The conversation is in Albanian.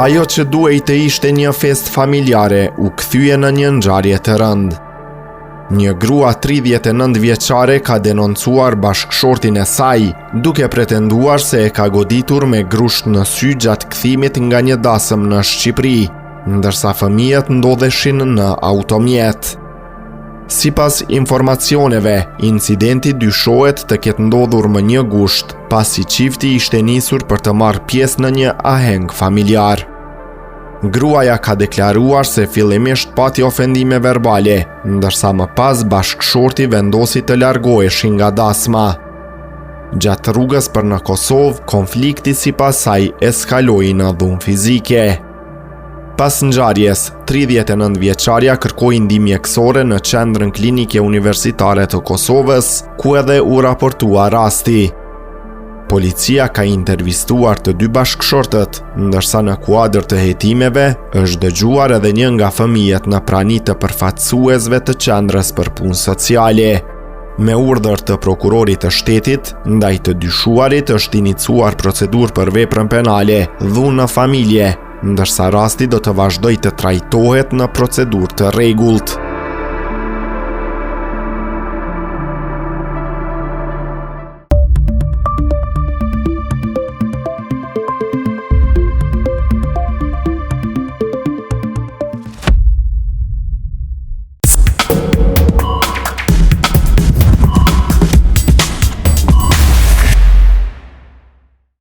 Ajo që duhej të ishte një fest familjare u kthye në një ngjarje të rëndë. Një grua 39 vjeçare ka denoncuar bashkëshortin e saj, duke pretenduar se e ka goditur me grusht në sy gjatë kthimit nga një dasëm në Shqipëri, ndërsa fëmijët ndodheshin në automjet. Sipas informacioneve, incidenti dyshohet të ketë ndodhur më 1 gusht, pasi çifti ishte nisur për të marrë pjesë në një aheng familjar. Gruaja ka deklaruar se fillimisht pati ofendime verbale, ndërsa më pas bashkëshorti vendosi të largoheshin nga dasma. Gjatë rrugës për në Kosovë, konflikti sipas saj eskaloi në dhunë fizike. Pas ngjarjes, 39 vjeçaria kërkoi ndihmë mjekësore në qendrën klinike universitare të Kosovës, ku edhe u raportua rasti. Policia ka intervistuar të 2 bashkëshortët, ndërsa në kuadër të hetimeve është dëgjuar edhe një nga fëmijët në prani të përfaqësuesve të qendrës për punë sociale. Me urdhër të prokurorit të shtetit, ndaj të dyshuarit është inicuar procedurë për veprën penale, dhunë në familje, ndërsa rasti do të vazhdojë të trajtohet në procedurë të rregullt.